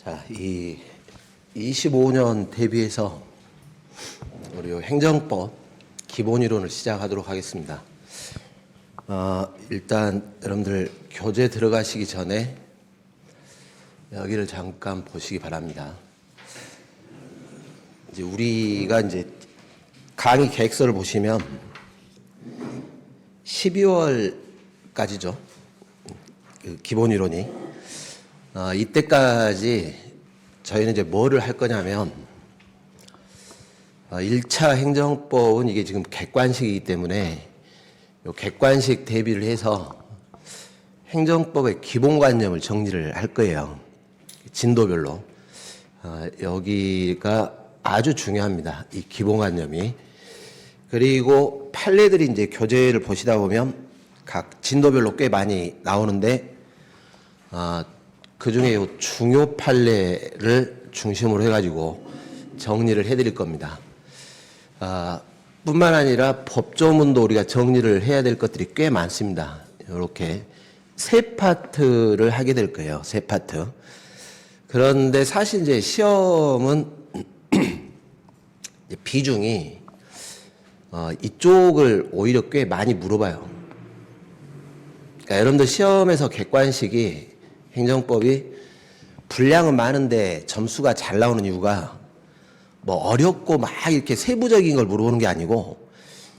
자, 이 25년 대비해서 우리 행정법 기본 이론을 시작하도록 하겠습니다. 일단 여러분들 교재 들어가시기 전에 여기를 잠깐 보시기 바랍니다. 이제 우리가 이제 강의 계획서를 보시면 12월까지죠. 그 기본 이론이. 이때까지 저희는 이제 뭐를 할 거냐면 1차 행정법은 이게 지금 객관식이기 때문에 요 객관식 대비를 해서 행정법의 기본관념을 정리를 할 거예요. 진도별로. 여기가 아주 중요합니다. 이 기본관념이. 그리고 판례들이 이제 교재를 보시다 보면 각 진도별로 꽤 많이 나오는데 그 중에 요 중요 판례를 중심으로 해가지고 정리를 해드릴 겁니다. 뿐만 아니라 법조문도 우리가 정리를 해야 될 것들이 꽤 많습니다. 이렇게 세 파트를 하게 될 거예요. 세 파트. 그런데 사실 이제 시험은 비중이 이쪽을 오히려 꽤 많이 물어봐요. 그러니까 여러분들 시험에서 객관식이 행정법이 분량은 많은데 점수가 잘 나오는 이유가 뭐 어렵고 막 이렇게 세부적인 걸 물어보는 게 아니고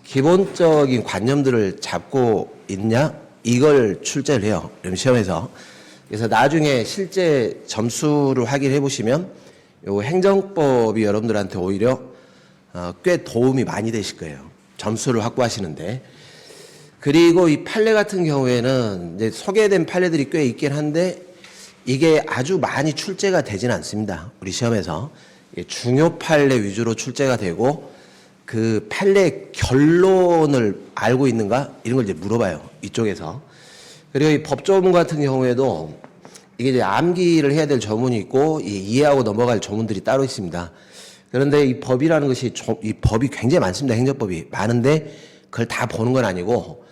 기본적인 관념들을 잡고 있냐 이걸 출제를 해요. 그럼 시험에서. 그래서 나중에 실제 점수를 확인해 보시면 요 행정법이 여러분들한테 오히려 꽤 도움이 많이 되실 거예요. 점수를 확보하시는데. 그리고 이 판례 같은 경우에는 이제 소개된 판례들이 꽤 있긴 한데 이게 아주 많이 출제가 되진 않습니다. 우리 시험에서. 중요 판례 위주로 출제가 되고 그 판례 결론을 알고 있는가? 이런 걸 이제 물어봐요. 이쪽에서. 그리고 이 법조문 같은 경우에도 이게 이제 암기를 해야 될 조문이 있고 이해하고 넘어갈 조문들이 따로 있습니다. 그런데 이 법이라는 것이 이 법이 굉장히 많습니다. 행정법이 많은데 그걸 다 보는 건 아니고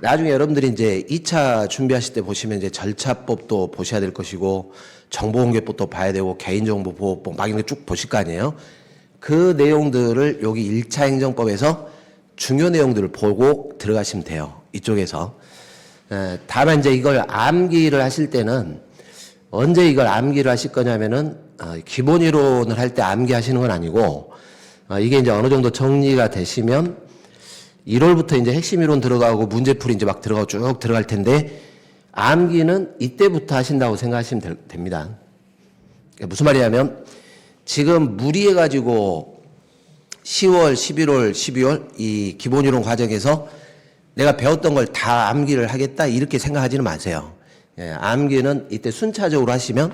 나중에 여러분들이 이제 2차 준비하실 때 보시면 이제 절차법도 보셔야 될 것이고 정보공개법도 봐야 되고 개인정보보호법 막 이런 거 쭉 보실 거 아니에요. 그 내용들을 여기 1차 행정법에서 중요 내용들을 보고 들어가시면 돼요. 이쪽에서. 다만 이제 이걸 암기를 하실 때는 언제 이걸 암기를 하실 거냐면은 기본 이론을 할 때 암기하시는 건 아니고 이게 이제 어느 정도 정리가 되시면 1월부터 이제 핵심 이론 들어가고 문제풀이 이제 막 들어가고 쭉 들어갈 텐데 암기는 이때부터 하신다고 생각하시면 됩니다. 그러니까 무슨 말이냐면 지금 무리해가지고 10월, 11월, 12월 이 기본 이론 과정에서 내가 배웠던 걸 다 암기를 하겠다 이렇게 생각하지는 마세요. 암기는 이때 순차적으로 하시면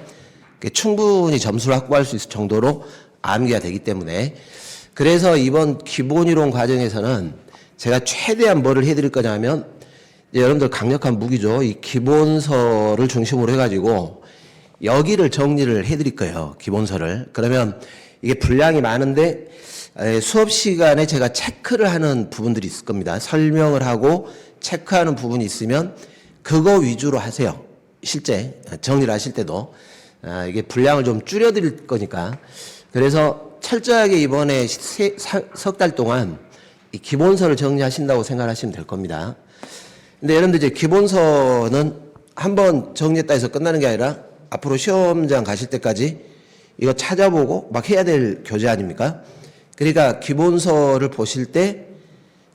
충분히 점수를 확보할 수 있을 정도로 암기가 되기 때문에 그래서 이번 기본 이론 과정에서는 제가 최대한 뭐를 해드릴 거냐면 이제 여러분들 강력한 무기죠. 이 기본서를 중심으로 해가지고 여기를 정리를 해드릴 거예요. 기본서를. 그러면 이게 분량이 많은데 수업 시간에 제가 체크를 하는 부분들이 있을 겁니다. 설명을 하고 체크하는 부분이 있으면 그거 위주로 하세요. 실제 정리를 하실 때도 이게 분량을 좀 줄여드릴 거니까. 그래서 철저하게 이번에 석 달 동안 이 기본서를 정리하신다고 생각하시면 될 겁니다. 근데 여러분들 이제 기본서는 한번 정리했다 해서 끝나는 게 아니라 앞으로 시험장 가실 때까지 이거 찾아보고 막 해야 될 교재 아닙니까? 그러니까 기본서를 보실 때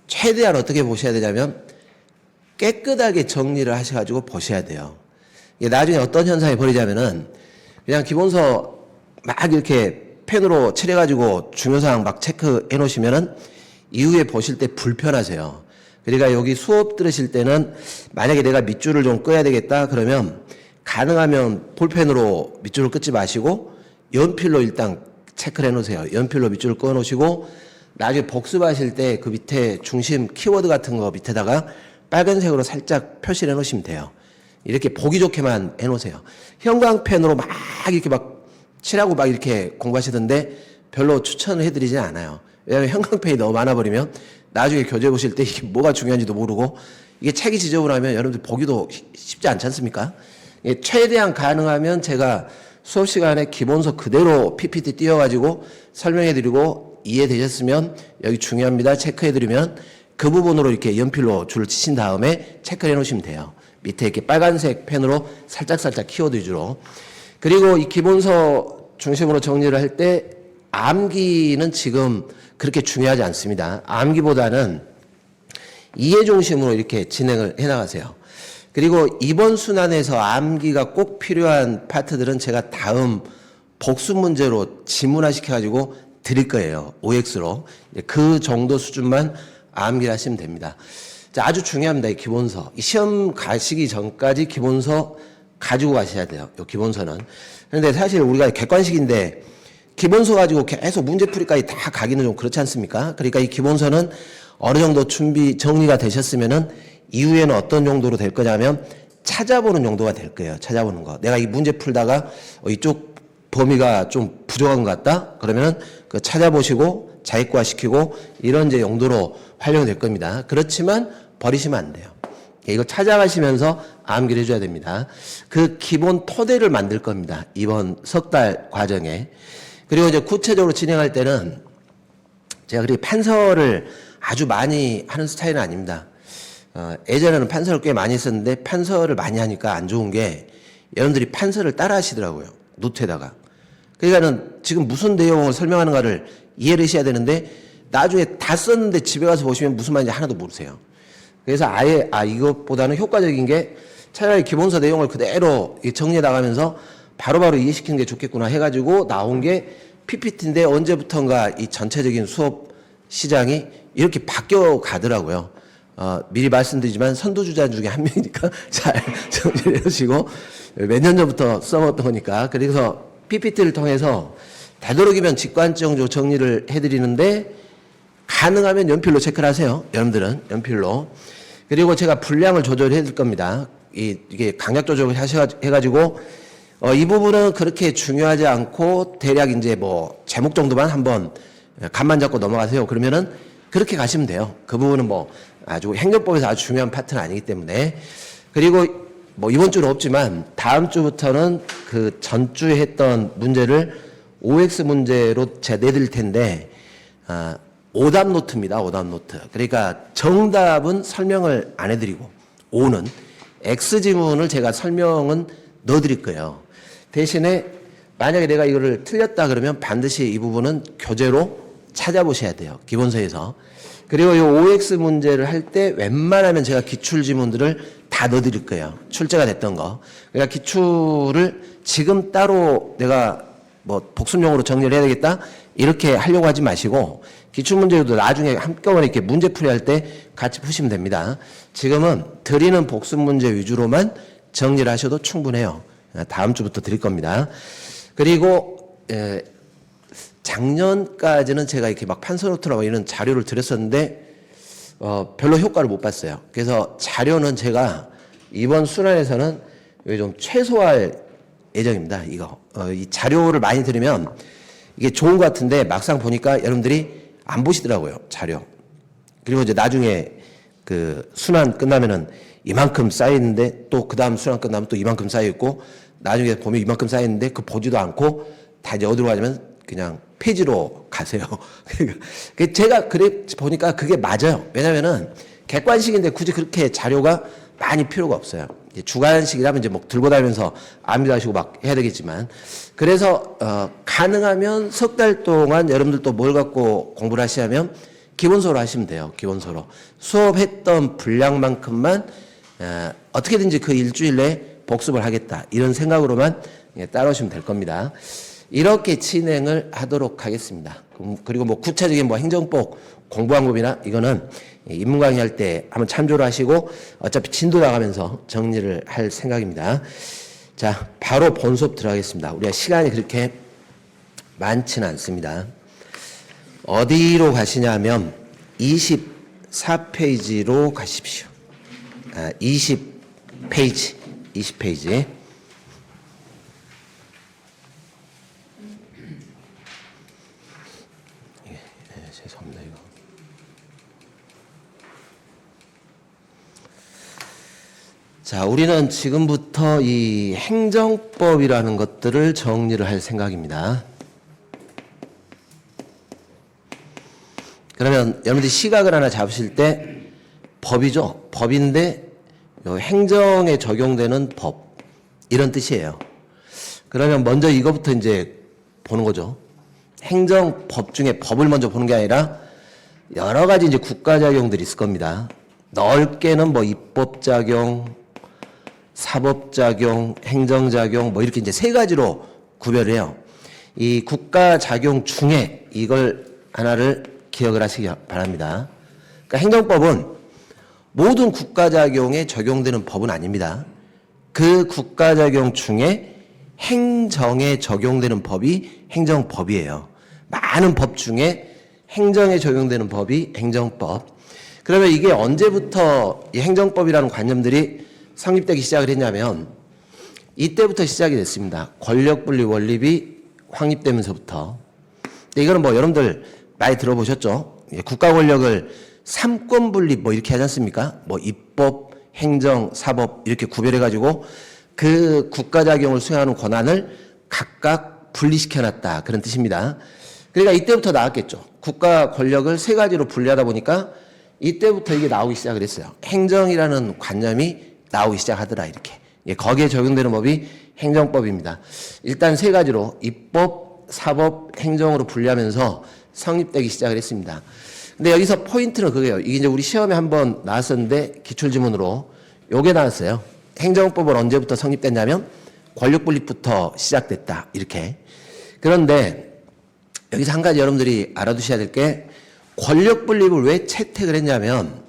최대한 어떻게 보셔야 되냐면 깨끗하게 정리를 하셔가지고 보셔야 돼요. 이게 나중에 어떤 현상이 벌이자면은 그냥 기본서 막 이렇게 펜으로 칠해가지고 중요사항 막 체크해 놓으시면은 이후에 보실 때 불편하세요. 그러니까 여기 수업 들으실 때는 만약에 내가 밑줄을 좀 꺼야 되겠다 그러면 가능하면 볼펜으로 밑줄을 끊지 마시고 연필로 일단 체크를 해 놓으세요. 연필로 밑줄을 꺼 놓으시고 나중에 복습하실 때 그 밑에 중심 키워드 같은 거 밑에다가 빨간색으로 살짝 표시를 해 놓으시면 돼요. 이렇게 보기 좋게만 해 놓으세요. 형광펜으로 막 이렇게 막 칠하고 막 이렇게 공부하시던데 별로 추천을 해드리진 않아요. 왜냐하면 형광펜이 너무 많아버리면 나중에 교재 보실 때 이게 뭐가 중요한지도 모르고 이게 책이 지저분하면 여러분들 보기도 쉽지 않지 않습니까? 최대한 가능하면 제가 수업 시간에 기본서 그대로 PPT 띄워가지고 설명해드리고 이해되셨으면 여기 중요합니다 체크해드리면 그 부분으로 이렇게 연필로 줄을 치신 다음에 체크를 해놓으시면 돼요. 밑에 이렇게 빨간색 펜으로 살짝살짝 키워드 위주로. 그리고 이 기본서 중심으로 정리를 할 때 암기는 지금 그렇게 중요하지 않습니다. 암기보다는 이해 중심으로 이렇게 진행을 해나가세요. 그리고 이번 순환에서 암기가 꼭 필요한 파트들은 제가 다음 복습 문제로 지문화 시켜가지고 드릴 거예요. OX로. 그 정도 수준만 암기를 하시면 됩니다. 자, 아주 중요합니다. 이 기본서. 이 시험 가시기 전까지 기본서 가지고 가셔야 돼요. 이 기본서는. 그런데 사실 우리가 객관식인데 기본서 가지고 계속 문제풀이까지 다 가기는 좀 그렇지 않습니까? 그러니까 이 기본서는 어느 정도 준비 정리가 되셨으면은 이후에는 어떤 용도로 될 거냐면 찾아보는 용도가 될 거예요. 찾아보는 거. 내가 이 문제 풀다가 이쪽 범위가 좀 부족한 것 같다? 그러면은 그 찾아보시고 자기과 시키고 이런 이제 용도로 활용될 겁니다. 그렇지만 버리시면 안 돼요. 이거 찾아가시면서 암기를 해줘야 됩니다. 그 기본 토대를 만들 겁니다. 이번 석 달 과정에. 그리고 이제 구체적으로 진행할 때는 제가 그렇게 판서를 아주 많이 하는 스타일은 아닙니다. 예전에는 판서를 꽤 많이 했었는데 판서를 많이 하니까 안 좋은 게 여러분들이 판서를 따라 하시더라고요. 노트에다가. 그러니까는 지금 무슨 내용을 설명하는가를 이해를 하셔야 되는데 나중에 다 썼는데 집에 가서 보시면 무슨 말인지 하나도 모르세요. 그래서 아예 이것보다는 효과적인 게 차라리 기본서 내용을 그대로 정리해 나가면서 바로바로 이해시키는 게 좋겠구나 해가지고 나온 게 PPT인데 언제부턴가 이 전체적인 수업 시장이 이렇게 바뀌어 가더라고요. 미리 말씀드리지만 선두주자 중에 한 명이니까 잘 정리를 해주시고 몇 년 전부터 써먹었던 거니까. 그래서 PPT를 통해서 되도록이면 직관적으로 정리를 해드리는데 가능하면 연필로 체크를 하세요. 여러분들은 연필로. 그리고 제가 분량을 조절해 드릴 겁니다. 이게 강약 조절을 해가지고 이 부분은 그렇게 중요하지 않고 대략 이제 뭐 제목 정도만 한번 감만 잡고 넘어가세요. 그러면은 그렇게 가시면 돼요. 그 부분은 뭐 아주 행정법에서 아주 중요한 파트는 아니기 때문에. 그리고 뭐 이번 주는 없지만 다음 주부터는 그 전주에 했던 문제를 OX 문제로 제가 내드릴 텐데 오답 노트입니다. 오답 노트. 그러니까 정답은 설명을 안 해드리고 O는 X 지문을 제가 설명은 넣어드릴 거예요. 대신에 만약에 내가 이거를 틀렸다 그러면 반드시 이 부분은 교재로 찾아보셔야 돼요. 기본서에서. 그리고 이 OX 문제를 할 때 웬만하면 제가 기출 지문들을 다 넣어드릴 거예요. 출제가 됐던 거. 그러니까 기출을 지금 따로 내가 뭐 복습용으로 정리를 해야 되겠다 이렇게 하려고 하지 마시고 기출 문제도 나중에 한꺼번에 이렇게 문제풀이 할 때 같이 푸시면 됩니다. 지금은 드리는 복습 문제 위주로만 정리를 하셔도 충분해요. 다음 주부터 드릴 겁니다. 그리고 작년까지는 제가 이렇게 막 판서노트나 이런 자료를 드렸었는데 별로 효과를 못 봤어요. 그래서 자료는 제가 이번 순환에서는 좀 최소화할 예정입니다. 이 자료를 많이 드리면 이게 좋은 것 같은데 막상 보니까 여러분들이 안 보시더라고요. 자료. 그리고 이제 나중에 그 순환 끝나면은 이만큼 쌓여있는데 또 그 다음 순환 끝나면 또 이만큼 쌓여있고 나중에 보면 이만큼 쌓여있는데 그 보지도 않고 다 이제 어디로 가냐면 그냥 페이지로 가세요. 제가 그래 보니까 그게 맞아요. 왜냐면은 객관식인데 굳이 그렇게 자료가 많이 필요가 없어요. 주관식이라면 이제 뭐 들고 다니면서 암기도 하시고 막 해야 되겠지만 그래서 가능하면 석 달 동안 여러분들도 뭘 갖고 공부를 하시냐면 기본서로 하시면 돼요. 기본서로 수업했던 분량만큼만 어떻게든지 그 일주일 내에 복습을 하겠다 이런 생각으로만 따라오시면 될 겁니다. 이렇게 진행을 하도록 하겠습니다. 그리고 뭐 구체적인 뭐 행정법 공부방법이나 이거는 입문 강의할 때 한번 참조를 하시고 어차피 진도 나가면서 정리를 할 생각입니다. 자, 바로 본 수업 들어가겠습니다. 우리가 시간이 그렇게 많지는 않습니다. 어디로 가시냐면 24페이지로 가십시오. 20페이지. 죄송합니다, 이거. 자, 우리는 지금부터 이 행정법이라는 것들을 정리를 할 생각입니다. 그러면 여러분들이 시각을 하나 잡으실 때 법이죠. 법인데 요 행정에 적용되는 법 이런 뜻이에요. 그러면 먼저 이거부터 이제 보는 거죠. 행정법 중에 법을 먼저 보는 게 아니라 여러 가지 이제 국가작용들이 있을 겁니다. 넓게는 뭐 입법작용, 사법작용, 행정작용 뭐 이렇게 이제 세 가지로 구별을 해요. 이 국가작용 중에 이걸 하나를 기억을 하시기 바랍니다. 그러니까 행정법은 모든 국가작용에 적용되는 법은 아닙니다. 그 국가작용 중에 행정에 적용되는 법이 행정법이에요. 많은 법 중에 행정에 적용되는 법이 행정법. 그러면 이게 언제부터 이 행정법이라는 관념들이 성립되기 시작을 했냐면 이때부터 시작이 됐습니다. 권력분리 원립이 확립되면서부터. 근데 이거는 뭐 여러분들 많이 들어보셨죠? 국가 권력을 삼권 분립 뭐 이렇게 하지 않습니까? 뭐 입법, 행정, 사법 이렇게 구별해가지고 그 국가작용을 수행하는 권한을 각각 분리시켜놨다 그런 뜻입니다. 그러니까 이때부터 나왔겠죠. 국가 권력을 세 가지로 분리하다 보니까 이때부터 이게 나오기 시작을 했어요. 행정이라는 관념이 나오기 시작하더라 이렇게. 거기에 적용되는 법이 행정법입니다. 일단 세 가지로 입법, 사법, 행정으로 분리하면서 성립되기 시작을 했습니다. 근데 여기서 포인트는 그거예요. 이게 이제 우리 시험에 한번 나왔었는데 기출지문으로 요게 나왔어요. 행정법은 언제부터 성립됐냐면 권력분립부터 시작됐다 이렇게. 그런데 여기서 한 가지 여러분들이 알아두셔야 될 게 권력분립을 왜 채택을 했냐면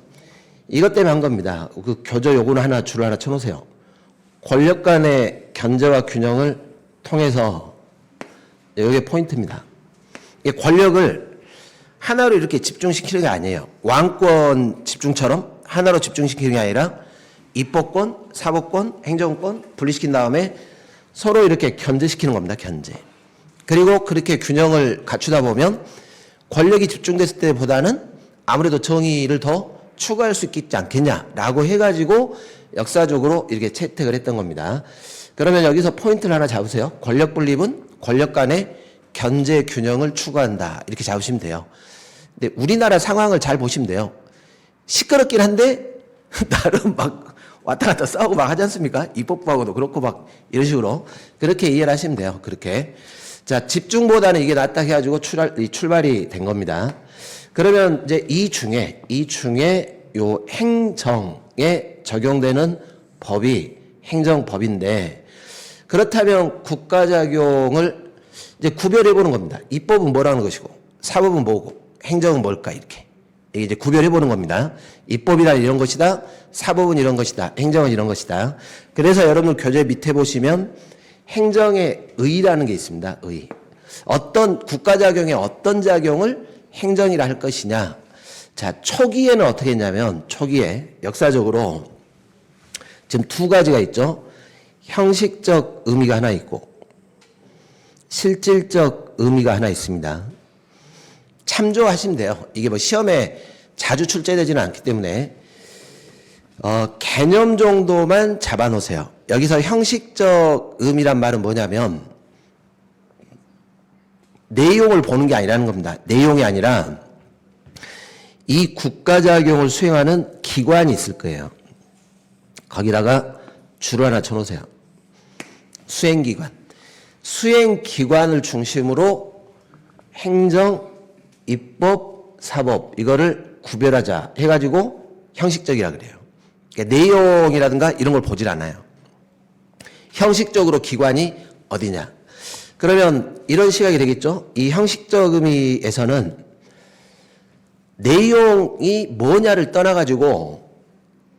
이것 때문에 한 겁니다. 그 교조 요구는 하나 줄을 하나 쳐놓으세요. 권력 간의 견제와 균형을 통해서 이게 포인트입니다. 이게 권력을 하나로 이렇게 집중시키는 게 아니에요. 왕권 집중처럼 하나로 집중시키는 게 아니라 입법권, 사법권, 행정권 분리시킨 다음에 서로 이렇게 견제시키는 겁니다. 견제. 그리고 그렇게 균형을 갖추다 보면 권력이 집중됐을 때보다는 아무래도 정의를 더 추구할 수 있지 않겠냐라고 해가지고 역사적으로 이렇게 채택을 했던 겁니다. 그러면 여기서 포인트를 하나 잡으세요. 권력 분립은 권력 간의 견제 균형을 추구한다. 이렇게 잡으시면 돼요. 근데 우리나라 상황을 잘 보시면 돼요. 시끄럽긴 한데 나름 막 왔다 갔다 싸우고 막 하지 않습니까? 입법부하고도 그렇고 막 이런 식으로 그렇게 이해를 하시면 돼요. 그렇게. 자, 집중보다는 이게 낫다 해가지고 출발이 된 겁니다. 그러면 이제 이 중에 요 행정에 적용되는 법이 행정법인데 그렇다면 국가작용을 이제 구별해 보는 겁니다. 입법은 뭐라는 것이고 사법은 뭐고 행정은 뭘까 이렇게. 이게 이제 구별해 보는 겁니다. 입법이란 이런 것이다. 사법은 이런 것이다. 행정은 이런 것이다. 그래서 여러분 교재 밑에 보시면 행정의 의라는 게 있습니다. 의. 어떤 국가작용의 어떤 작용을 행정이라 할 것이냐. 자, 초기에는 어떻게 했냐면 초기에 역사적으로 지금 두 가지가 있죠. 형식적 의미가 하나 있고 실질적 의미가 하나 있습니다. 참조하시면 돼요. 이게 뭐 시험에 자주 출제되지는 않기 때문에 개념 정도만 잡아놓으세요. 여기서 형식적 의미란 말은 뭐냐면 내용을 보는 게 아니라는 겁니다. 내용이 아니라 이 국가작용을 수행하는 기관이 있을 거예요. 거기다가 줄을 하나 쳐놓으세요. 수행기관. 수행기관을 중심으로 행정, 입법, 사법 이거를 구별하자 해가지고 형식적이라 그래요. 그러니까 내용이라든가 이런 걸 보질 않아요. 형식적으로 기관이 어디냐. 그러면 이런 시각이 되겠죠. 이 형식적 의미에서는 내용이 뭐냐를 떠나가지고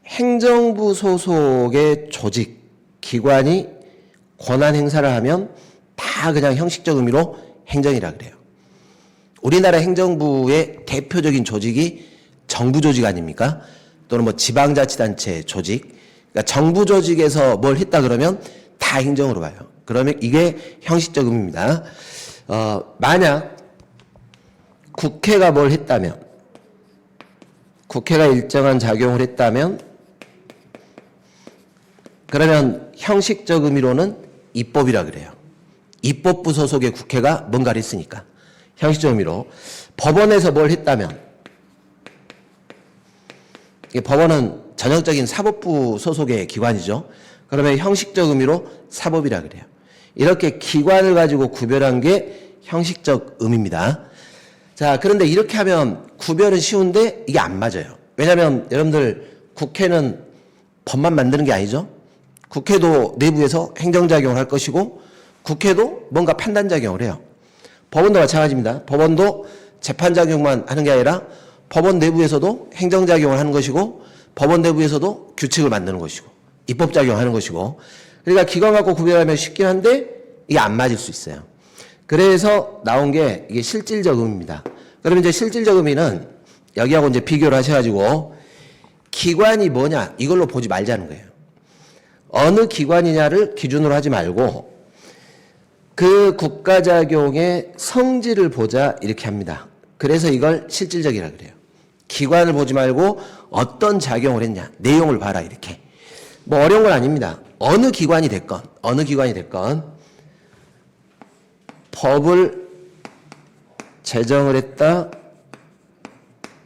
행정부 소속의 조직, 기관이 권한 행사를 하면 다 그냥 형식적 의미로 행정이라 그래요. 우리나라 행정부의 대표적인 조직이 정부 조직 아닙니까? 또는 뭐 지방자치단체 조직. 그러니까 정부 조직에서 뭘 했다 그러면 다 행정으로 가요. 그러면 이게 형식적 의미입니다. 만약 국회가 뭘 했다면, 국회가 일정한 작용을 했다면 그러면 형식적 의미로는 입법이라 그래요. 입법부 소속의 국회가 뭔가를 했으니까. 형식적 의미로. 법원에서 뭘 했다면, 법원은 전형적인 사법부 소속의 기관이죠. 그러면 형식적 의미로 사법이라 그래요. 이렇게 기관을 가지고 구별한 게 형식적 의미입니다. 자, 그런데 이렇게 하면 구별은 쉬운데 이게 안 맞아요. 왜냐하면 여러분들 국회는 법만 만드는 게 아니죠. 국회도 내부에서 행정작용을 할 것이고 국회도 뭔가 판단작용을 해요. 법원도 마찬가지입니다. 법원도 재판작용만 하는 게 아니라 법원 내부에서도 행정작용을 하는 것이고 법원 내부에서도 규칙을 만드는 것이고 입법작용을 하는 것이고, 그러니까 기관 갖고 구별하면 쉽긴 한데 이게 안 맞을 수 있어요. 그래서 나온 게 이게 실질적 의미입니다. 그러면 이제 실질적 의미는 여기하고 이제 비교를 하셔가지고 기관이 뭐냐 이걸로 보지 말자는 거예요. 어느 기관이냐를 기준으로 하지 말고 그 국가작용의 성질을 보자 이렇게 합니다. 그래서 이걸 실질적이라 그래요. 기관을 보지 말고 어떤 작용을 했냐 내용을 봐라 이렇게. 뭐 어려운 건 아닙니다. 어느 기관이 됐건 법을 제정을 했다,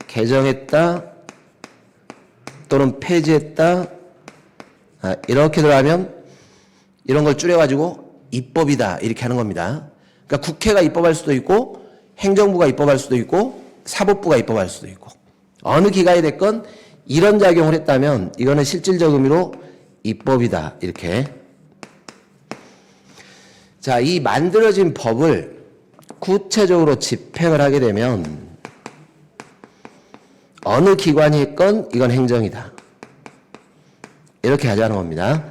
개정했다, 또는 폐지했다, 이렇게 들어가면 이런 걸 줄여가지고 입법이다 이렇게 하는 겁니다. 그러니까 국회가 입법할 수도 있고 행정부가 입법할 수도 있고 사법부가 입법할 수도 있고 어느 기관이 됐건 이런 작용을 했다면 이거는 실질적 의미로 입법이다 이렇게. 자, 이 만들어진 법을 구체적으로 집행을 하게 되면 어느 기관이 했건 이건 행정이다 이렇게 하자는 겁니다.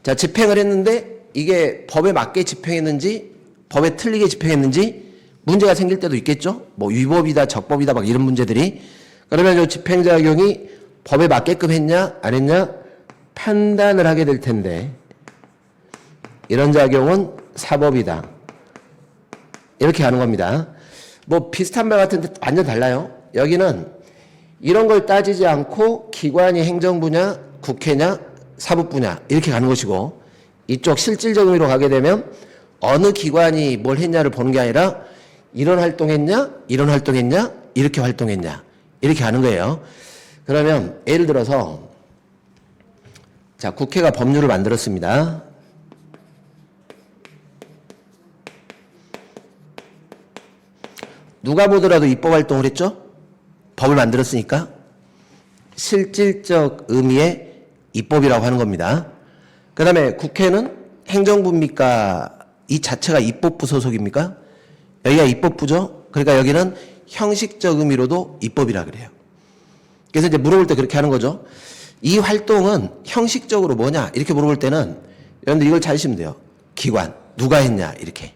자, 집행을 했는데 이게 법에 맞게 집행했는지 법에 틀리게 집행했는지 문제가 생길 때도 있겠죠. 뭐 위법이다 적법이다 막 이런 문제들이. 그러면 이 집행작용이 법에 맞게끔 했냐 안 했냐 판단을 하게 될 텐데 이런 작용은 사법이다 이렇게 하는 겁니다. 뭐 비슷한 말 같은데 완전 달라요. 여기는 이런 걸 따지지 않고 기관이 행정부냐 국회냐 사법부냐 이렇게 가는 것이고, 이쪽 실질적 의미로 가게 되면 어느 기관이 뭘 했냐를 보는 게 아니라 이런 활동했냐 이런 활동했냐 이렇게 활동했냐 이렇게 하는 거예요. 그러면 예를 들어서 자, 국회가 법률을 만들었습니다. 누가 보더라도 입법활동을 했죠? 법을 만들었으니까. 실질적 의미의 입법이라고 하는 겁니다. 그 다음에 국회는 행정부입니까? 이 자체가 입법부 소속입니까? 여기가 입법부죠? 그러니까 여기는 형식적 의미로도 입법이라 그래요. 그래서 이제 물어볼 때 그렇게 하는 거죠. 이 활동은 형식적으로 뭐냐 이렇게 물어볼 때는 여러분들 이걸 찾으시면 돼요. 기관 누가 했냐 이렇게.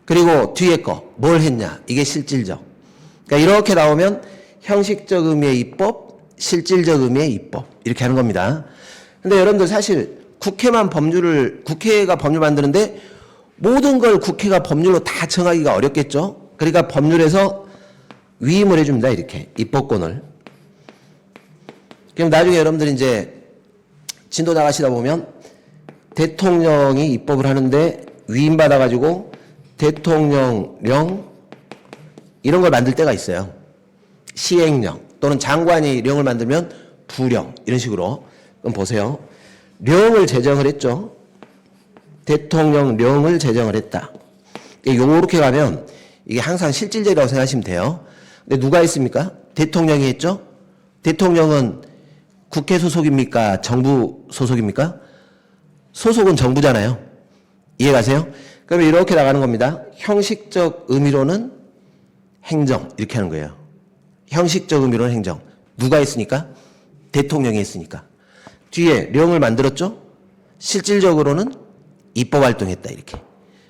그리고 뒤에 거 뭘 했냐 이게 실질적. 그러니까 이렇게 나오면 형식적 의미의 입법, 실질적 의미의 입법 이렇게 하는 겁니다. 근데 여러분들 사실 국회가 법률 만드는데 모든 걸 국회가 법률로 다 정하기가 어렵겠죠. 그러니까 법률에서 위임을 해줍니다. 이렇게 입법권을. 그럼 나중에 여러분들이 이제 진도 나가시다 보면 대통령이 입법을 하는데 위임받아가지고 대통령령 이런 걸 만들 때가 있어요. 시행령 또는 장관이 령을 만들면 부령 이런 식으로. 그럼 보세요. 령을 제정을 했죠. 대통령령을 제정을 했다. 요렇게 가면 이게 항상 실질적이라고 생각하시면 돼요. 근데 누가 했습니까? 대통령이 했죠. 대통령은 국회 소속입니까? 정부 소속입니까? 소속은 정부잖아요. 이해가세요? 그러면 이렇게 나가는 겁니다. 형식적 의미로는 행정 이렇게 하는 거예요. 형식적 의미로는 행정. 누가 했으니까? 대통령이 했으니까. 뒤에 령을 만들었죠. 실질적으로는 입법 활동했다 이렇게.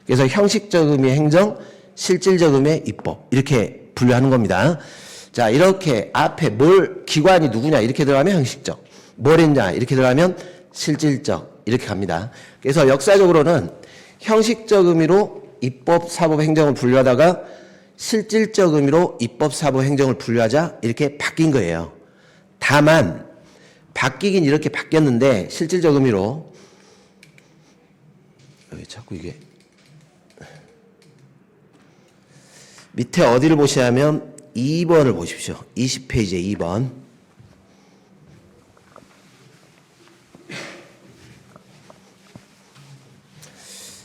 그래서 형식적 의미의 행정, 실질적 의미의 입법 이렇게 분류하는 겁니다. 자, 이렇게 앞에 기관이 누구냐 이렇게 들어가면 형식적, 뭘 했냐 이렇게 들어가면 실질적 이렇게 갑니다. 그래서 역사적으로는 형식적 의미로 입법, 사법, 행정을 분류하다가 실질적 의미로 입법, 사법, 행정을 분류하자 이렇게 바뀐 거예요. 다만 바뀌긴 이렇게 바뀌었는데 실질적 의미로 왜 자꾸 이게 밑에 어디를 보시냐면 2번을 보십시오. 20페이지에 2번.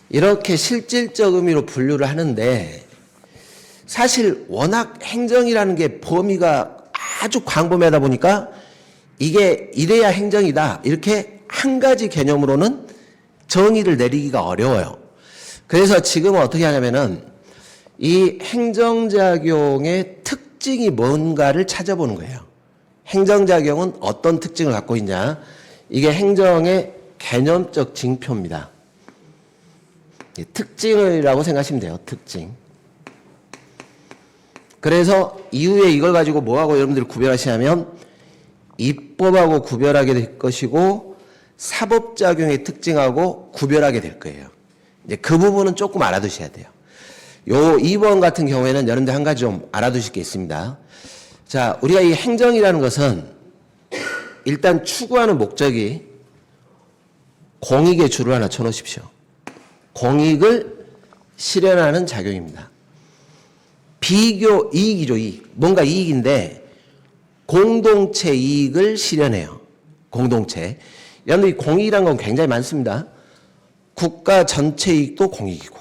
이렇게 실질적 의미로 분류를 하는데 사실 워낙 행정이라는 게 범위가 아주 광범위하다 보니까 이게 이래야 행정이다 이렇게 한 가지 개념으로는 정의를 내리기가 어려워요. 그래서 지금 어떻게 하냐면은 이 행정작용의 특징이 뭔가를 찾아보는 거예요. 행정작용은 어떤 특징을 갖고 있냐. 이게 행정의 개념적 징표입니다. 특징이라고 생각하시면 돼요. 특징. 그래서 이후에 이걸 가지고 뭐하고 여러분들이 구별하시냐면 입법하고 구별하게 될 것이고 사법작용의 특징하고 구별하게 될 거예요. 이제 그 부분은 조금 알아두셔야 돼요. 요 2번 같은 경우에는 여러분들 한 가지 좀 알아두실 게 있습니다. 자, 우리가 이 행정이라는 것은 일단 추구하는 목적이 공익의 줄을 하나 쳐놓으십시오. 공익을 실현하는 작용입니다. 비교 이익이죠, 이익. 뭔가 이익인데 공동체 이익을 실현해요. 공동체. 여러분들 이 공익이라는 건 굉장히 많습니다. 국가 전체 이익도 공익이고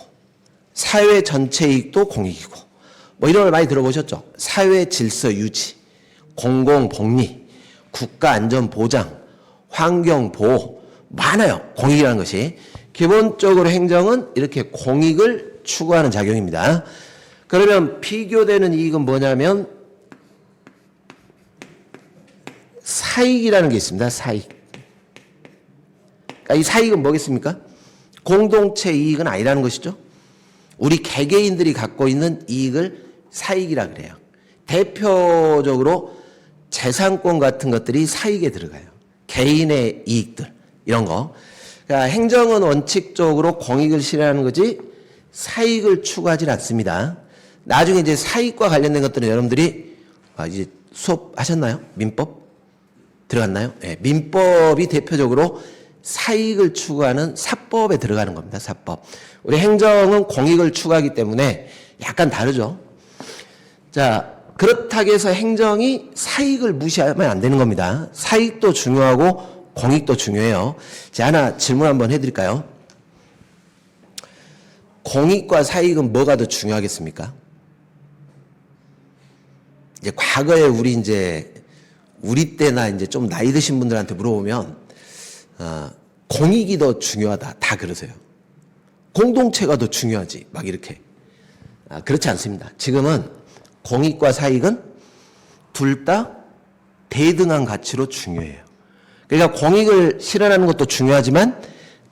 사회 전체 이익도 공익이고 뭐 이런 걸 많이 들어보셨죠? 사회 질서 유지, 공공 복리, 국가 안전 보장, 환경 보호 많아요. 공익이라는 것이. 기본적으로 행정은 이렇게 공익을 추구하는 작용입니다. 그러면 비교되는 이익은 뭐냐면 사익이라는 게 있습니다. 사익. 그러니까 이 사익은 뭐겠습니까? 공동체 이익은 아니라는 것이죠. 우리 개개인들이 갖고 있는 이익을 사익이라 그래요. 대표적으로 재산권 같은 것들이 사익에 들어가요. 개인의 이익들 이런 거. 그러니까 행정은 원칙적으로 공익을 실현하는 거지 사익을 추구하지 않습니다. 나중에 이제 사익과 관련된 것들은 여러분들이 이제 수업 하셨나요? 민법 들어갔나요? 네, 민법이 대표적으로 사익을 추구하는 사법에 들어가는 겁니다. 사법. 우리 행정은 공익을 추구하기 때문에 약간 다르죠. 자, 그렇다고 해서 행정이 사익을 무시하면 안 되는 겁니다. 사익도 중요하고 공익도 중요해요. 자, 하나 질문 한번 해드릴까요? 공익과 사익은 뭐가 더 중요하겠습니까? 이제 과거에 우리 때나 이제 좀 나이 드신 분들한테 물어보면 공익이 더 중요하다. 다 그러세요. 공동체가 더 중요하지. 막 이렇게. 그렇지 않습니다. 지금은 공익과 사익은 둘 다 대등한 가치로 중요해요. 그러니까 공익을 실현하는 것도 중요하지만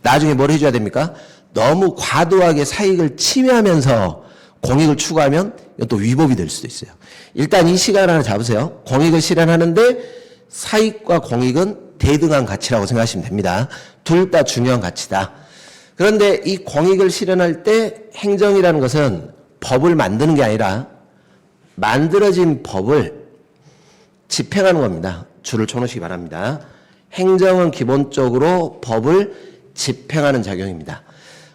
나중에 뭘 해줘야 됩니까? 너무 과도하게 사익을 침해하면서 공익을 추구하면 이것도 위법이 될 수도 있어요. 일단 이 시간 하나 잡으세요. 공익을 실현하는데 사익과 공익은 대등한 가치라고 생각하시면 됩니다. 둘 다 중요한 가치다. 그런데 이 공익을 실현할 때 행정이라는 것은 법을 만드는 게 아니라 만들어진 법을 집행하는 겁니다. 줄을 쳐놓으시기 바랍니다. 행정은 기본적으로 법을 집행하는 작용입니다.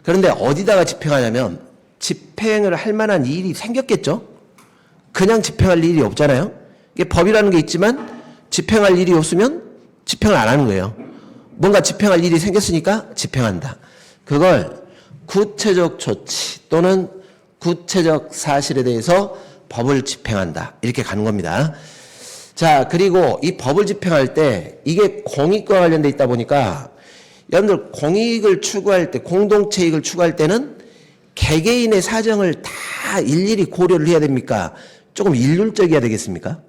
그런데 어디다가 집행하냐면 집행을 할 만한 일이 생겼겠죠? 그냥 집행할 일이 없잖아요. 이게 법이라는 게 있지만 집행할 일이 없으면 집행을 안 하는 거예요. 뭔가 집행할 일이 생겼으니까 집행한다. 그걸 구체적 조치 또는 구체적 사실에 대해서 법을 집행한다. 이렇게 가는 겁니다. 자, 그리고 이 법을 집행할 때 이게 공익과 관련돼 있다 보니까 여러분들 공익을 추구할 때 공동체 이익을 추구할 때는 개개인의 사정을 다 일일이 고려를 해야 됩니까? 조금 일률적이어야 되겠습니까?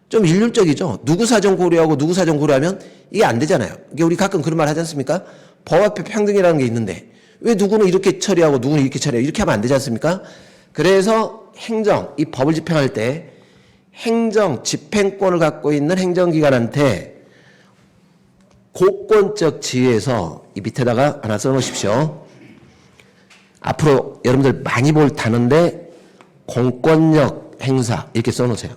좀 일률적이죠. 누구 사정 고려하고 누구 사정 고려하면 이게 안 되잖아요. 이게 우리 가끔 그런 말 하지 않습니까? 법 앞에 평등이라는 게 있는데 왜 누구는 이렇게 처리하고 누구는 이렇게 처리하고 이렇게 하면 안 되지 않습니까? 그래서 행정, 이 법을 집행할 때 행정, 집행권을 갖고 있는 행정기관한테 고권적 지위에서 이 밑에다가 하나 써놓으십시오. 앞으로 여러분들 많이 볼 단어인데 공권력 행사 이렇게 써놓으세요.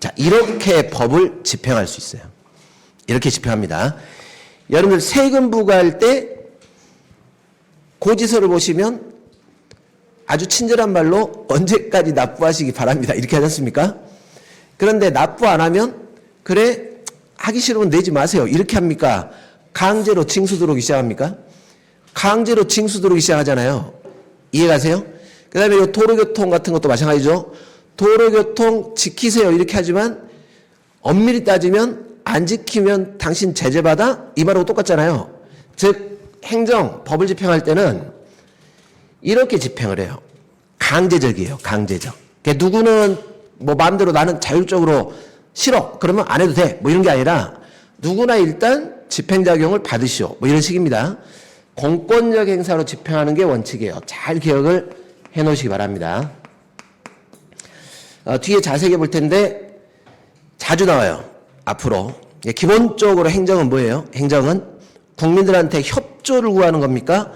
자, 이렇게 법을 집행할 수 있어요. 이렇게 집행합니다. 여러분들 세금 부과할 때 고지서를 보시면 아주 친절한 말로 언제까지 납부하시기 바랍니다. 이렇게 하지 않습니까? 그런데 납부 안 하면 그래 하기 싫으면 내지 마세요. 이렇게 합니까? 강제로 징수 들어오기 시작합니까? 강제로 징수 들어오기 시작하잖아요. 이해가세요? 그 다음에 이 도로교통 같은 것도 마찬가지죠. 도로교통 지키세요. 이렇게 하지만 엄밀히 따지면 안 지키면 당신 제재받아? 이 말하고 똑같잖아요. 즉 행정, 법을 집행할 때는 이렇게 집행을 해요. 강제적이에요. 강제적. 그러니까 누구는 뭐 마음대로 나는 자율적으로 싫어. 그러면 안 해도 돼. 뭐 이런 게 아니라 누구나 일단 집행작용을 받으시오. 뭐 이런 식입니다. 공권력 행사로 집행하는 게 원칙이에요. 잘 기억을 해 놓으시기 바랍니다. 뒤에 자세히 볼 텐데 자주 나와요. 앞으로. 기본적으로 행정은 뭐예요? 행정은 국민들한테 협조를 구하는 겁니까?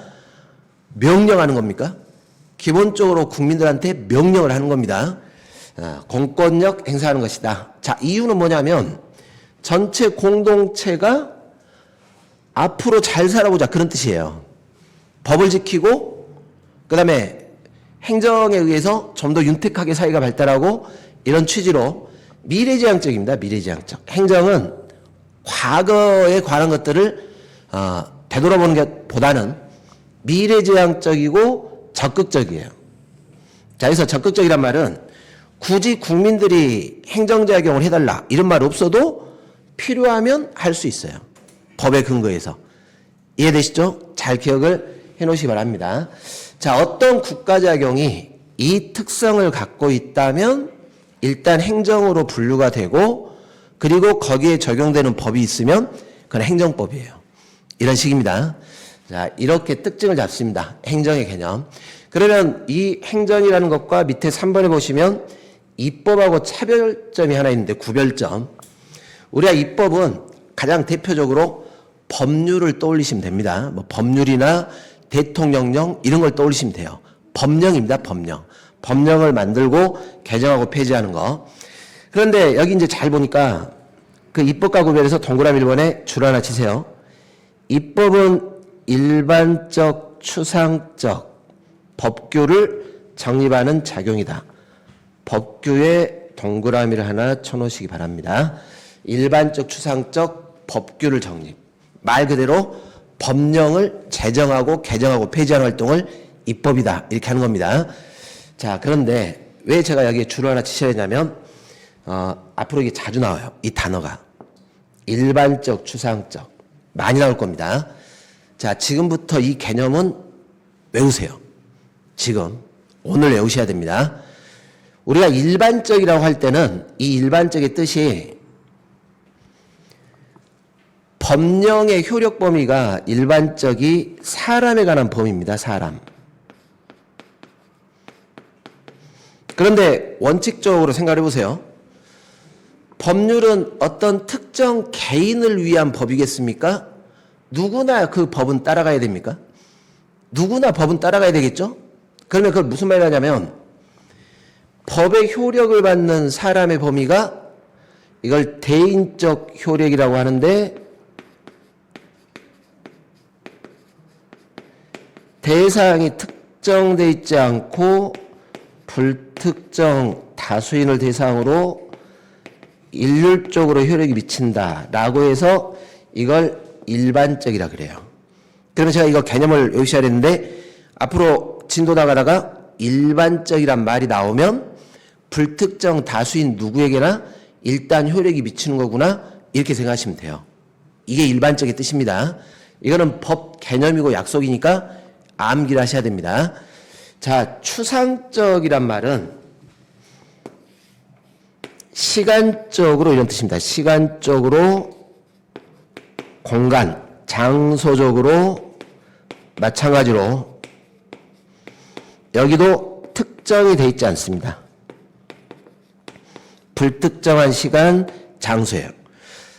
명령하는 겁니까? 기본적으로 국민들한테 명령을 하는 겁니다. 공권력 행사하는 것이다. 자, 이유는 뭐냐면 전체 공동체가 앞으로 잘 살아보자 그런 뜻이에요. 법을 지키고 그다음에 행정에 의해서 좀 더 윤택하게 사회가 발달하고 이런 취지로 미래지향적입니다. 미래지향적. 행정은 과거에 관한 것들을 되돌아보는 것보다는 미래지향적이고 적극적이에요. 자, 그래서 적극적이란 말은 굳이 국민들이 행정작용을 해달라 이런 말 없어도 필요하면 할 수 있어요. 법에 근거해서. 이해되시죠? 잘 기억을 해놓으시기 바랍니다. 자, 어떤 국가작용이 이 특성을 갖고 있다면 일단 행정으로 분류가 되고 그리고 거기에 적용되는 법이 있으면 그건 행정법이에요. 이런 식입니다. 자, 이렇게 특징을 잡습니다. 행정의 개념. 그러면 이 행정이라는 것과 밑에 3번에 보시면 입법하고 차별점이 하나 있는데 구별점. 우리가 입법은 가장 대표적으로 법률을 떠올리시면 됩니다. 뭐 법률이나 대통령령 이런 걸 떠올리시면 돼요. 법령입니다. 법령. 법령을 만들고 개정하고 폐지하는 거. 그런데 여기 이제 잘 보니까 그 입법과 구별에서 동그라미 1번에 줄 하나 치세요. 입법은 일반적, 추상적 법규를 정립하는 작용이다. 법규에 동그라미를 하나 쳐놓으시기 바랍니다. 일반적, 추상적 법규를 정립. 말 그대로 법령을 제정하고 개정하고 폐지하는 활동을 입법이다. 이렇게 하는 겁니다. 자, 그런데 왜 제가 여기에 줄을 하나 치셔야 되냐면 앞으로 이게 자주 나와요. 이 단어가. 일반적, 추상적. 많이 나올 겁니다. 자, 지금부터 이 개념은 외우세요. 지금. 오늘 외우셔야 됩니다. 우리가 일반적이라고 할 때는 이 일반적의 뜻이 법령의 효력 범위가 일반적이 사람에 관한 범위입니다. 사람. 그런데 원칙적으로 생각해 보세요. 법률은 어떤 특정 개인을 위한 법이겠습니까? 누구나 그 법은 따라가야 됩니까? 누구나 법은 따라가야 되겠죠? 그러면 그걸 무슨 말을 하냐면 법의 효력을 받는 사람의 범위가 이걸 대인적 효력이라고 하는데 대상이 특정되어 있지 않고 불특정 다수인을 대상으로 일률적으로 효력이 미친다라고 해서 이걸 일반적이라 그래요. 그러면 제가 이거 개념을 외우셔야 되는데 앞으로 진도 나가다가 일반적이란 말이 나오면 불특정 다수인 누구에게나 일단 효력이 미치는 거구나 이렇게 생각하시면 돼요. 이게 일반적의 뜻입니다. 이거는 법 개념이고 약속이니까 암기를 하셔야 됩니다. 자, 추상적이란 말은 시간적으로 이런 뜻입니다. 시간적으로 공간, 장소적으로 마찬가지로 여기도 특정이 되어 있지 않습니다. 불특정한 시간, 장소예요.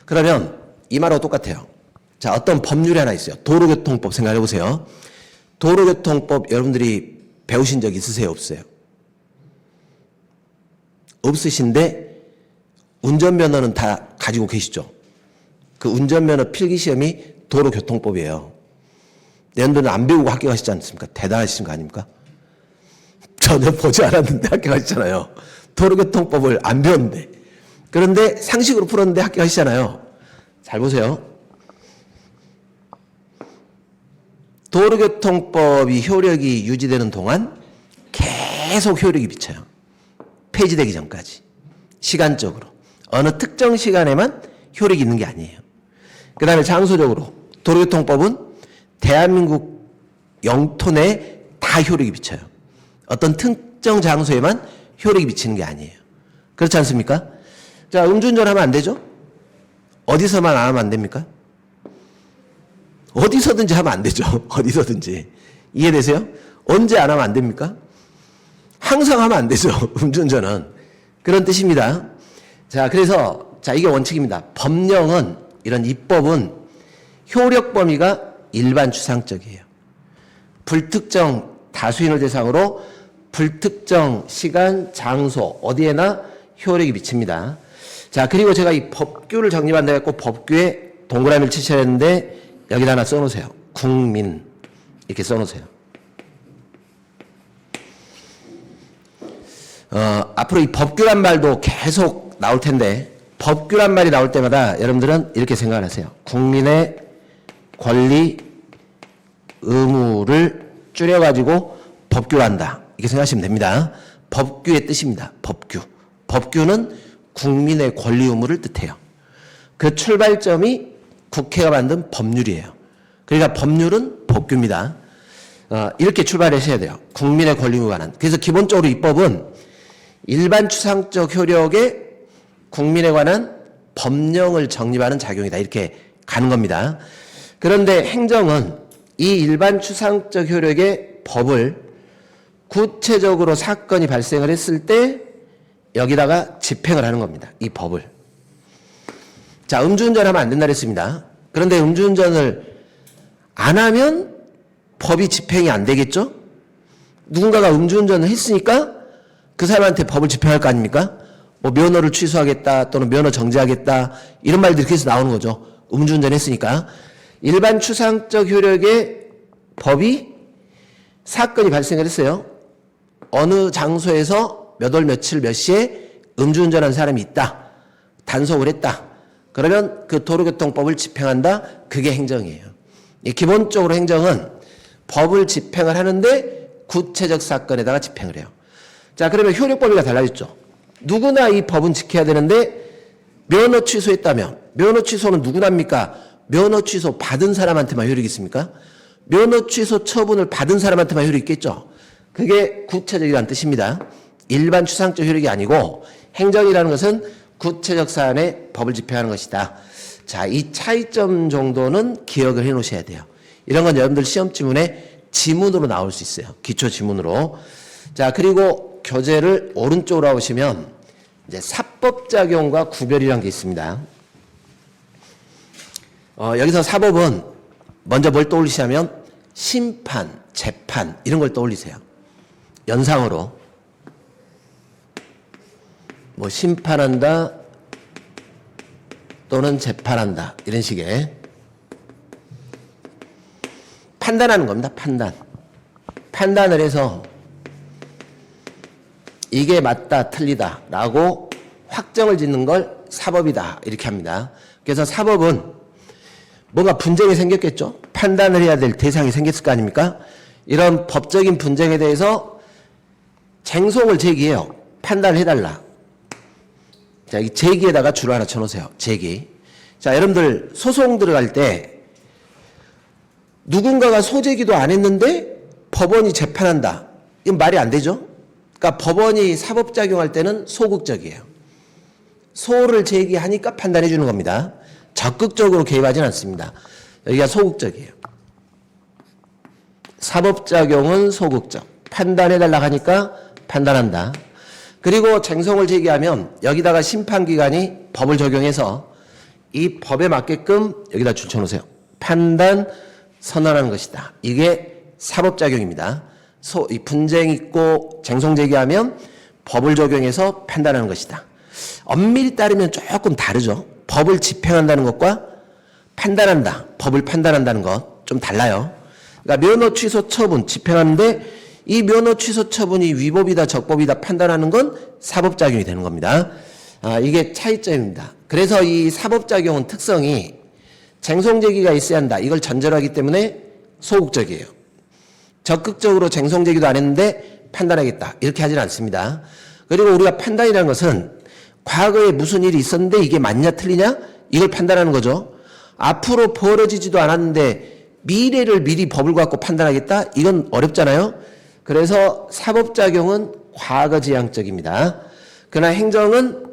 그러면 이 말하고 똑같아요. 자, 어떤 법률이 하나 있어요. 도로교통법 생각해 보세요. 도로교통법 여러분들이 배우신 적 있으세요? 없어요? 없으신데 운전면허는 다 가지고 계시죠? 그 운전면허 필기시험이 도로교통법이에요. 여러분들은 안 배우고 학교 가시지 않습니까? 대단하신 거 아닙니까? 전혀 보지 않았는데 학교 가시잖아요. 도로교통법을 안 배웠는데. 그런데 상식으로 풀었는데 학교 가시잖아요. 잘 보세요. 도로교통법이 효력이 유지되는 동안 계속 효력이 비쳐요. 폐지되기 전까지. 시간적으로. 어느 특정 시간에만 효력이 있는 게 아니에요. 그 다음에 장소적으로 도로교통법은 대한민국 영토 내에 다 효력이 비쳐요. 어떤 특정 장소에만 효력이 비치는 게 아니에요. 그렇지 않습니까? 자, 음주운전 하면 안 되죠? 어디서만 안 하면 안 됩니까? 어디서든지 하면 안 되죠. 어디서든지. 이해되세요? 언제 안 하면 안 됩니까? 항상 하면 안 되죠. 음주운전은. 그런 뜻입니다. 자, 그래서, 자, 이게 원칙입니다. 법령은, 이런 입법은 효력 범위가 일반 추상적이에요. 불특정 다수인을 대상으로 불특정 시간, 장소, 어디에나 효력이 미칩니다. 자, 그리고 제가 이 법규를 정립한다 했고, 법규에 동그라미를 치셔야 했는데, 여기다 하나 써놓으세요. 국민. 이렇게 써놓으세요. 앞으로 이 법규란 말도 계속 나올 텐데, 법규란 말이 나올 때마다 여러분들은 이렇게 생각을 하세요. 국민의 권리, 의무를 줄여가지고 법규한다. 이렇게 생각하시면 됩니다. 법규의 뜻입니다. 법규. 법규는 국민의 권리, 의무를 뜻해요. 그 출발점이 국회가 만든 법률이에요. 그러니까 법률은 법규입니다. 이렇게 출발하셔야 돼요. 국민의 권리, 의무에 관한. 그래서 기본적으로 입법은 일반 추상적 효력에 국민에 관한 법령을 정립하는 작용이다. 이렇게 가는 겁니다. 그런데 행정은 이 일반 추상적 효력의 법을 구체적으로 사건이 발생을 했을 때 여기다가 집행을 하는 겁니다. 이 법을. 자, 음주운전 하면 안 된다 그랬습니다. 그런데 음주운전을 안 하면 법이 집행이 안 되겠죠? 누군가가 음주운전을 했으니까 그 사람한테 법을 집행할 거 아닙니까? 뭐 면허를 취소하겠다 또는 면허 정지하겠다 이런 말들이 계속 나오는 거죠. 음주운전 했으니까. 일반 추상적 효력의 법이 사건이 발생을 했어요. 어느 장소에서 몇 월 며칠 몇 시에 음주운전한 사람이 있다. 단속을 했다. 그러면 그 도로교통법을 집행한다. 그게 행정이에요. 기본적으로 행정은 법을 집행을 하는데 구체적 사건에다가 집행을 해요. 자, 그러면 효력 범위가 달라졌죠. 누구나 이 법은 지켜야 되는데 면허 취소했다면 면허 취소는 누구나 합니까? 면허 취소 받은 사람한테만 효력이 있습니까? 면허 취소 처분을 받은 사람한테만 효력이 있겠죠. 그게 구체적이라는 뜻입니다. 일반 추상적 효력이 아니고 행정이라는 것은 구체적 사안에 법을 집행하는 것이다. 자, 이 차이점 정도는 기억을 해 놓으셔야 돼요. 이런 건 여러분들 시험 지문에 지문으로 나올 수 있어요. 기초 지문으로. 자, 그리고 교재를 오른쪽으로 보시면 이제 사법작용과 구별이라는 게 있습니다. 여기서 사법은 먼저 뭘 떠올리시냐면 심판, 재판 이런 걸 떠올리세요. 연상으로 뭐 심판한다 또는 재판한다 이런 식의 판단하는 겁니다. 판단을 해서 이게 맞다 틀리다 라고 확정을 짓는 걸 사법이다 이렇게 합니다. 그래서 사법은 뭔가 분쟁이 생겼겠죠. 판단을 해야 될 대상이 생겼을 거 아닙니까? 이런 법적인 분쟁에 대해서 쟁송을 제기해요. 판단을 해달라. 자, 이 제기에다가 줄을 하나 쳐놓으세요. 제기. 자, 여러분들 소송 들어갈 때 누군가가 소제기도 안 했는데 법원이 재판한다. 이건 말이 안 되죠. 그러니까 법원이 사법작용할 때는 소극적이에요. 소를 제기하니까 판단해 주는 겁니다. 적극적으로 개입하지는 않습니다. 여기가 소극적이에요. 사법작용은 소극적. 판단해달라고 하니까 판단한다. 그리고 쟁송을 제기하면 여기다가 심판기관이 법을 적용해서 이 법에 맞게끔 여기다 줄쳐놓으세요. 판단 선언하는 것이다. 이게 사법작용입니다. 이 분쟁 있고 쟁송 제기하면 법을 적용해서 판단하는 것이다. 엄밀히 따르면 조금 다르죠. 법을 집행한다는 것과 판단한다, 법을 판단한다는 것 좀 달라요. 그러니까 면허 취소 처분 집행하는데 이 면허 취소 처분이 위법이다 적법이다 판단하는 건 사법작용이 되는 겁니다. 이게 차이점입니다. 그래서 이 사법작용은 특성이 쟁송제기가 있어야 한다. 이걸 전제로 하기 때문에 소극적이에요. 적극적으로 쟁송제기도 안 했는데 판단하겠다. 이렇게 하지는 않습니다. 그리고 우리가 판단이라는 것은 과거에 무슨 일이 있었는데 이게 맞냐 틀리냐? 이걸 판단하는 거죠. 앞으로 벌어지지도 않았는데 미래를 미리 법을 갖고 판단하겠다? 이건 어렵잖아요. 그래서 사법작용은 과거지향적입니다. 그러나 행정은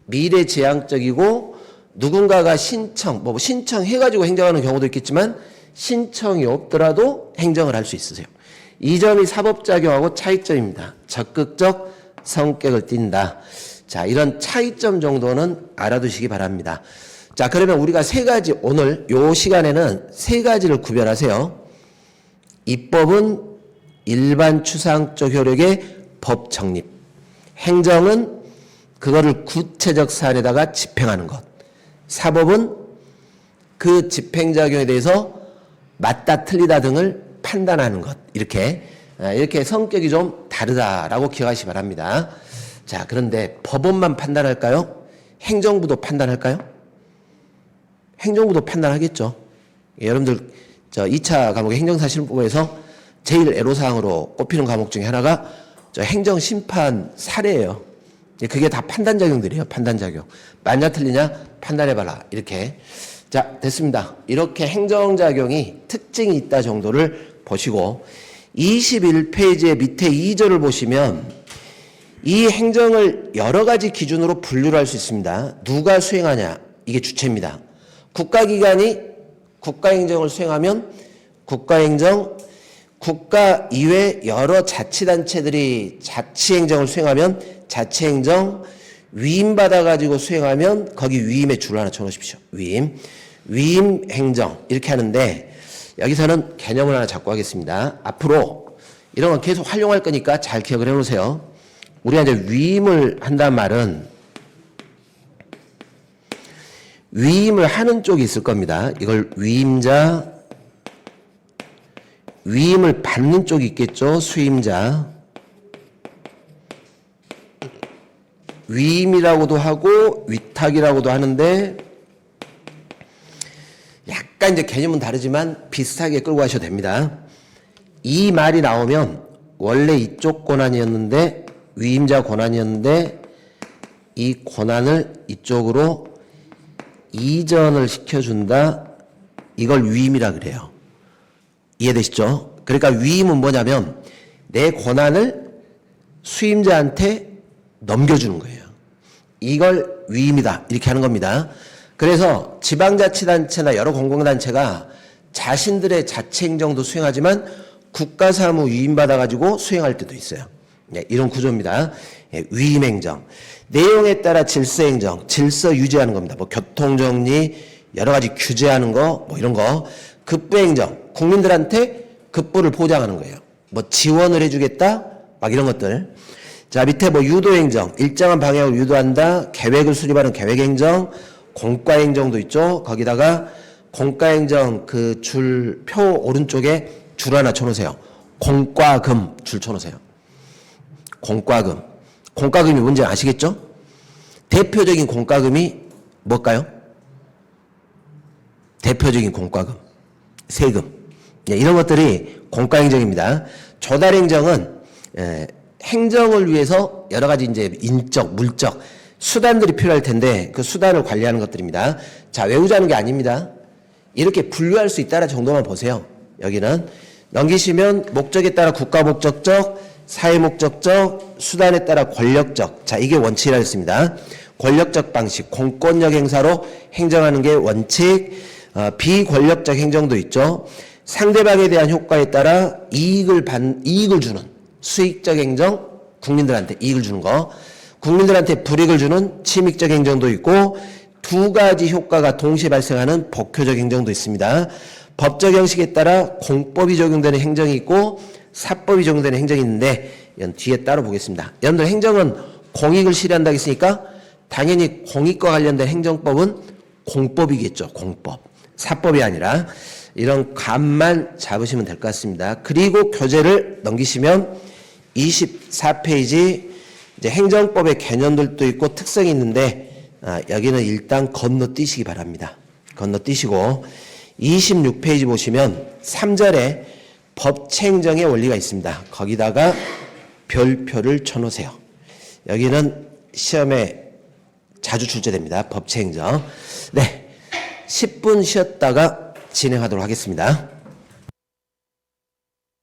미래지향적이고 누군가가 신청해가지고 행정하는 경우도 있겠지만 신청이 없더라도 행정을 할 수 있으세요. 이 점이 사법작용하고 차이점입니다. 적극적 성격을 띈다. 자, 이런 차이점 정도는 알아두시기 바랍니다. 자, 그러면 우리가 세 가지, 오늘 요 시간에는 세 가지를 구별하세요. 입법은 일반 추상적 효력의 법 정립. 행정은 그거를 구체적 사안에다가 집행하는 것. 사법은 그 집행작용에 대해서 맞다 틀리다 등을 판단하는 것. 이렇게 성격이 좀 다르다라고 기억하시기 바랍니다. 자, 그런데 법원만 판단할까요? 행정부도 판단할까요? 행정부도 판단하겠죠. 여러분들 2차 과목의 행정사실법에서 제일 애로사항으로 꼽히는 과목 중에 하나가 행정심판 사례예요. 그게 다 판단작용들이에요. 판단작용. 맞냐 틀리냐 판단해봐라. 이렇게. 자, 됐습니다. 이렇게 행정작용이 특징이 있다 정도를 보시고 21페이지의 밑에 2절을 보시면 이 행정을 여러 가지 기준으로 분류를 할 수 있습니다. 누가 수행하냐. 이게 주체입니다. 국가기관이 국가행정을 수행하면 국가행정, 국가 이외 여러 자치단체들이 자치행정을 수행하면 자치행정, 위임받아가지고 수행하면 거기 위임의 줄을 하나 쳐놓으십시오. 위임행정 이렇게 하는데 여기서는 개념을 하나 잡고 하겠습니다. 앞으로 이런 건 계속 활용할 거니까 잘 기억을 해놓으세요. 우리가 이제 위임을 한다는 말은 위임을 하는 쪽이 있을 겁니다. 이걸 위임자, 위임을 받는 쪽이 있겠죠. 수임자. 위임이라고도 하고 위탁이라고도 하는데 약간 이제 개념은 다르지만 비슷하게 끌고 가셔도 됩니다. 이 말이 나오면 원래 이쪽 권한이었는데 위임자 권한이었는데 이 권한을 이쪽으로 이전을 시켜준다. 이걸 위임이라 그래요. 이해되시죠? 그러니까 위임은 뭐냐면 내 권한을 수임자한테 넘겨주는 거예요. 이걸 위임이다. 이렇게 하는 겁니다. 그래서 지방자치단체나 여러 공공단체가 자신들의 자치행정도 수행하지만 국가사무 위임받아가지고 수행할 때도 있어요. 이런 구조입니다. 위임행정. 내용에 따라 질서행정, 질서 유지하는 겁니다. 뭐 교통정리, 여러 가지 규제하는 거, 뭐 이런 거. 급부행정, 국민들한테 급부를 보장하는 거예요. 뭐 지원을 해주겠다, 막 이런 것들. 자, 밑에 뭐 유도행정, 일정한 방향으로 유도한다, 계획을 수립하는 계획행정, 공과행정도 있죠. 거기다가 공과행정 그 표 오른쪽에 줄 하나 쳐놓으세요. 공과금 줄 쳐놓으세요. 공과금. 공과금이 뭔지 아시겠죠? 대표적인 공과금이 뭘까요? 대표적인 공과금. 세금. 이런 것들이 공과행정입니다. 조달행정은 행정을 위해서 여러 가지 이제 인적, 물적, 수단들이 필요할 텐데 그 수단을 관리하는 것들입니다. 자, 외우자는 게 아닙니다. 이렇게 분류할 수 있다는 정도만 보세요. 여기는. 넘기시면 목적에 따라 국가목적적, 사회목적적, 수단에 따라 권력적. 자, 이게 원칙이라 했습니다. 권력적 방식, 공권력 행사로 행정하는 게 원칙. 비권력적 행정도 있죠. 상대방에 대한 효과에 따라 이익을 주는 수익적 행정, 국민들한테 이익을 주는 거. 국민들한테 불이익을 주는 침익적 행정도 있고 두 가지 효과가 동시에 발생하는 복효적 행정도 있습니다. 법적 형식에 따라 공법이 적용되는 행정이 있고 사법이 적용되는 행정이 있는데 이건 뒤에 따로 보겠습니다. 여러분들 행정은 공익을 실현한다고 했으니까 당연히 공익과 관련된 행정법은 공법이겠죠. 공법. 사법이 아니라 이런 감만 잡으시면 될 것 같습니다. 그리고 교재를 넘기시면 24페이지 이제 행정법의 개념들도 있고 특성이 있는데 여기는 일단 건너뛰시기 바랍니다. 건너뛰시고 26페이지 보시면 3절에 법체행정의 원리가 있습니다. 거기다가 별표를 쳐놓으세요. 여기는 시험에 자주 출제됩니다. 법체행정. 네, 10분 쉬었다가 진행하도록 하겠습니다.